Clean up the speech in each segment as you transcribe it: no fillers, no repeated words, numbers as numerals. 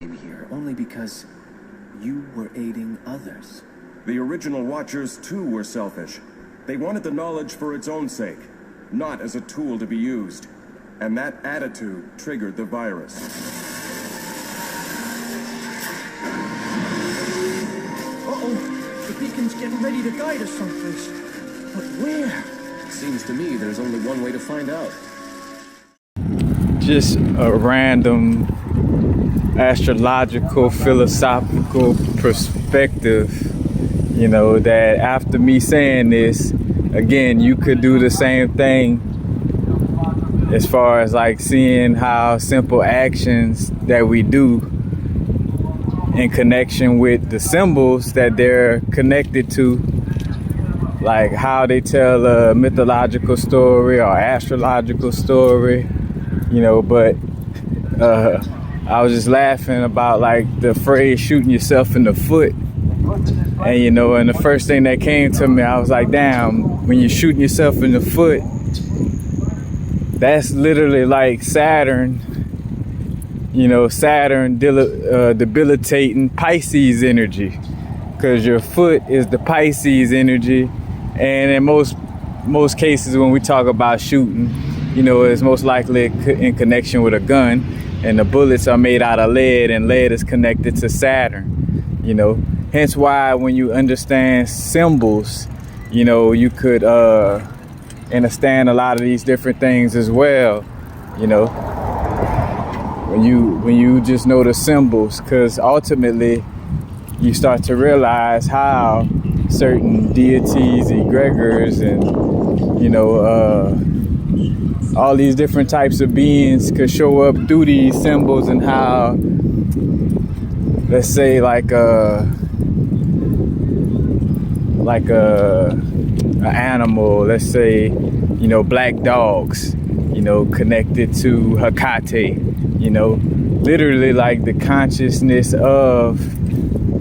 here only because you were aiding others. The original Watchers, too, were selfish. They wanted the knowledge for its own sake, not as a tool to be used. And that attitude triggered the virus. Uh-oh, the beacon's getting ready to guide us someplace. But where? Seems to me there's only one way to find out. Just a random astrological, philosophical perspective, you know, that after me saying this, again, you could do the same thing as far as like seeing how simple actions that we do in connection with the symbols that they're connected to, like how they tell a mythological story or astrological story, you know. But I was just laughing about like the phrase shooting yourself in the foot. And you know, and the first thing that came to me, I was like, damn, when you're shooting yourself in the foot, that's literally like Saturn, you know, Saturn debilitating Pisces energy, because your foot is the Pisces energy. And in most cases when we talk about shooting, you know, it's most likely in connection with a gun, and the bullets are made out of lead, and lead is connected to Saturn, you know. Hence why when you understand symbols, you know, you could understand a lot of these different things as well, you know, when you just know the symbols, because ultimately you start to realize how certain deities, egregors, and you know, all these different types of beings could show up through these symbols, and how, let's say, like a animal, let's say, you know, black dogs, you know, connected to Hecate, you know, literally like the consciousness of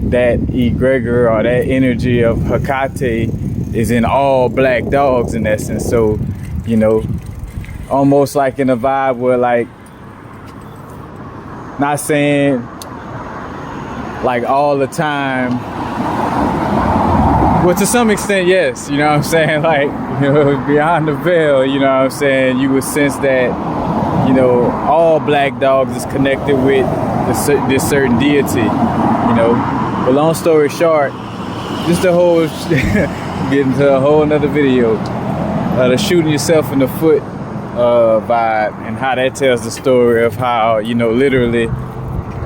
that egregor or that energy of Hecate is in all black dogs in essence. So, you know, almost like in a vibe where, like, not saying like all the time, well, to some extent, yes, you know what I'm saying? Like, you know, beyond the veil, you know what I'm saying? You would sense that, you know, all black dogs is connected with this certain deity, you know. But long story short, just the whole, get into a whole nother video, the shooting yourself in the foot vibe, and how that tells the story of how, you know, literally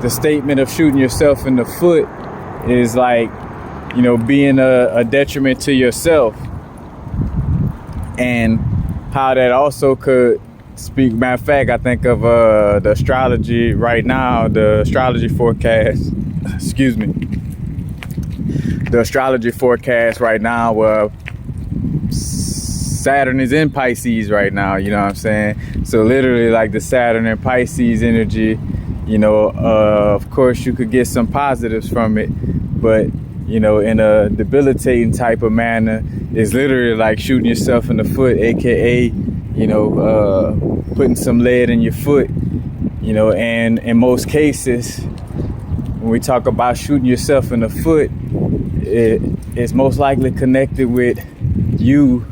the statement of shooting yourself in the foot is like, you know, being a detriment to yourself, and how that also could speak. Matter of fact, I think of the astrology right now, the astrology forecast, excuse me, the astrology forecast right now, where Saturn is in Pisces right now, you know what I'm saying? So literally like the Saturn and Pisces energy, you know, of course you could get some positives from it, but you know, in a debilitating type of manner, is literally like shooting yourself in the foot, aka, you know, putting some lead in your foot, you know. And in most cases, when we talk about shooting yourself in the foot, it's most likely connected with you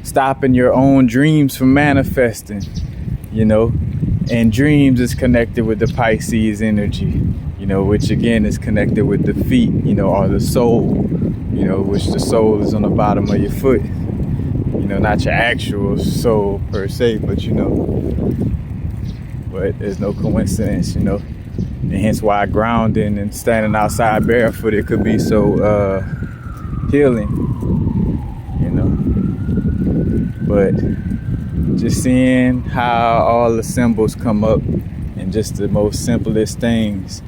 stopping your own dreams from manifesting, you know. And dreams is connected with the Pisces energy, you know, which again is connected with the feet, you know, or the soul, you know, which the soul is on the bottom of your foot, you know, not your actual soul per se, but you know, but there's no coincidence, you know, and hence why grounding and standing outside barefoot, it could be so healing, you know. But just seeing how all the symbols come up in just the most simplest things,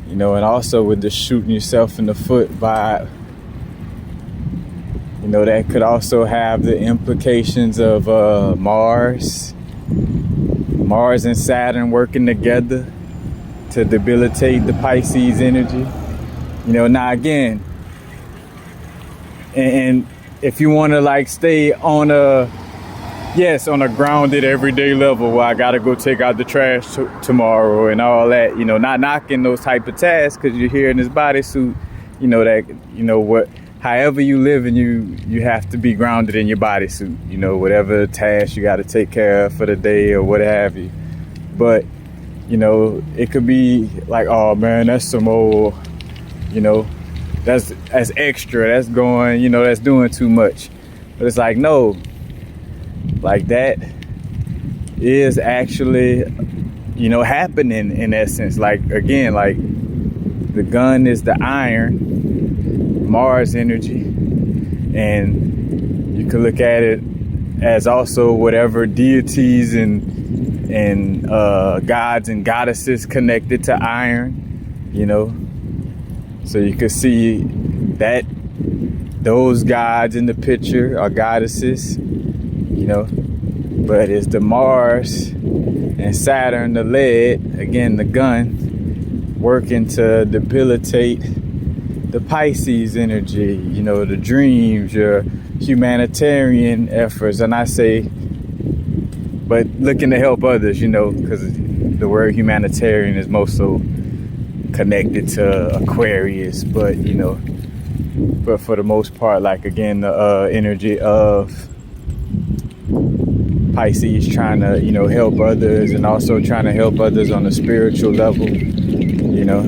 you know, and also with the shooting yourself in the foot vibe, you know, that could also have the implications of Mars and Saturn working together to debilitate the Pisces energy, you know. Now again, and if you want to like stay on a yes, on a grounded everyday level where I gotta go take out the trash tomorrow and all that, you know, not knocking those type of tasks because you're here in this bodysuit, you know, that, you know, what, however you live and you have to be grounded in your bodysuit, you know, whatever task you gotta take care of for the day or what have you. But, you know, it could be like, oh man, that's some old, you know, that's extra, that's going, you know, that's doing too much. But it's like, no, like that is actually, you know, happening in essence. Like, again, like the gun is the iron, Mars energy, and you can look at it as also whatever deities and gods and goddesses connected to iron, you know. So you can see that those gods in the picture are goddesses, you know, but it's the Mars and Saturn, the lead, again, the gun, working to debilitate the Pisces energy, you know, the dreams, your humanitarian efforts. And I say, but looking to help others, you know, because the word humanitarian is most so connected to Aquarius, but, you know, but for the most part, like, again, the energy of Pisces trying to, you know, help others and also trying to help others on a spiritual level, you know.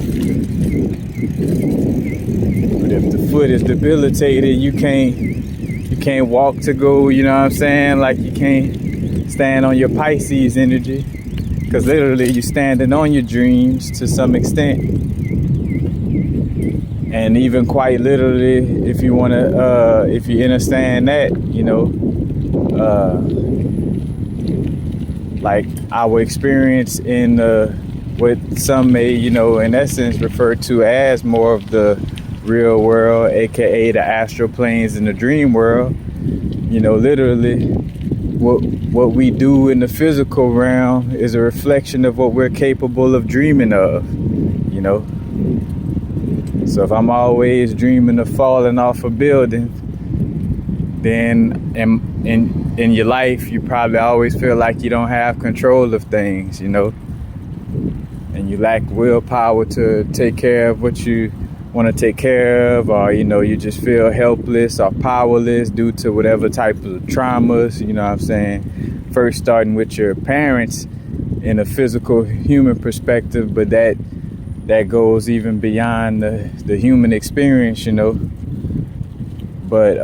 But if the foot is debilitated, you can't walk to go, you know what I'm saying? Like, you can't stand on your Pisces energy, because literally you're standing on your dreams to some extent. And even quite literally, if you want to, if you understand that, you know, like our experience in what some may, you know, in essence refer to as more of the real world, aka the astral planes and the dream world, you know, literally what we do in the physical realm is a reflection of what we're capable of dreaming of, you know. So if I'm always dreaming of falling off a building, then in your life, you probably always feel like you don't have control of things, you know, and you lack willpower to take care of what you want to take care of, or, you know, you just feel helpless or powerless due to whatever type of traumas, you know what I'm saying? First starting with your parents in a physical human perspective, but that goes even beyond the human experience, you know. But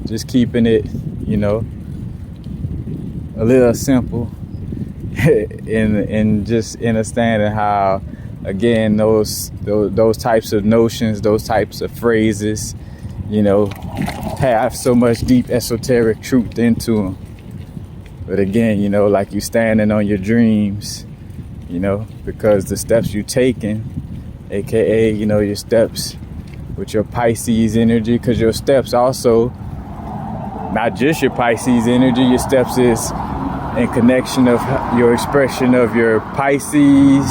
just keeping it, you know, a little simple and just understanding how, again, those types of notions, those types of phrases, you know, have so much deep esoteric truth into them. But again, you know, like you standing on your dreams, you know, because the steps you taking, aka, you know, your steps with your Pisces energy, because your steps also, not just your Pisces energy, your steps is in connection of your expression of your Pisces,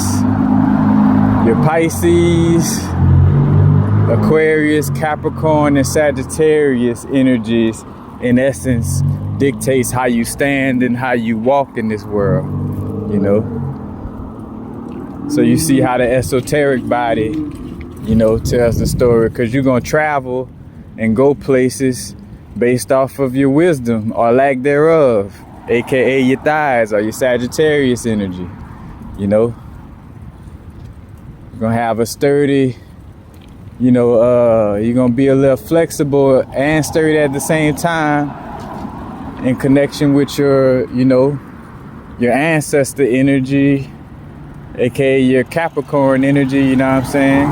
Aquarius, Capricorn, and Sagittarius energies, in essence, dictates how you stand and how you walk in this world, you know. So you see how the esoteric body, you know, tells the story, because you're going to travel and go places based off of your wisdom or lack thereof, aka your thighs or your Sagittarius energy, you know. You're going to have a sturdy, you know, you're going to be a little flexible and sturdy at the same time in connection with your, you know, your ancestor energy, aka your Capricorn energy, you know what I'm saying?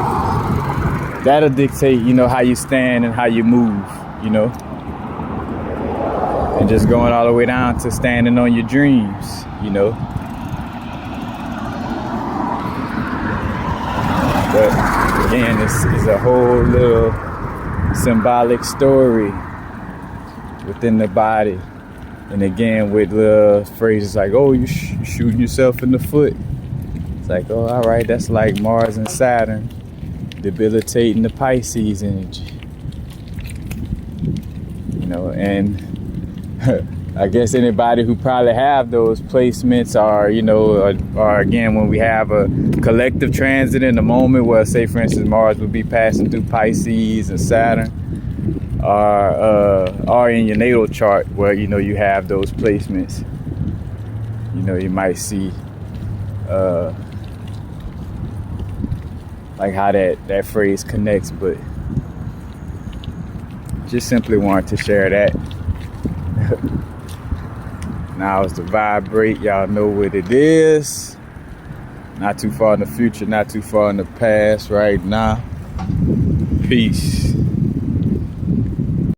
That'll dictate, you know, how you stand and how you move, you know? And just going all the way down to standing on your dreams, you know? But again, it's a whole little symbolic story within the body. And again, with little phrases like, oh, you shooting yourself in the foot. Like, oh, all right, that's like Mars and Saturn debilitating the Pisces energy, you know. And I guess anybody who probably have those placements are, you know, are again, when we have a collective transit in the moment where, say, for instance, Mars would be passing through Pisces and Saturn, are in your natal chart where, you know, you have those placements. You know, you might see like how that phrase connects, but just simply wanted to share that. Now it's to vibrate. Y'all know what it is. Not too far in the future, not too far in the past right now. Peace.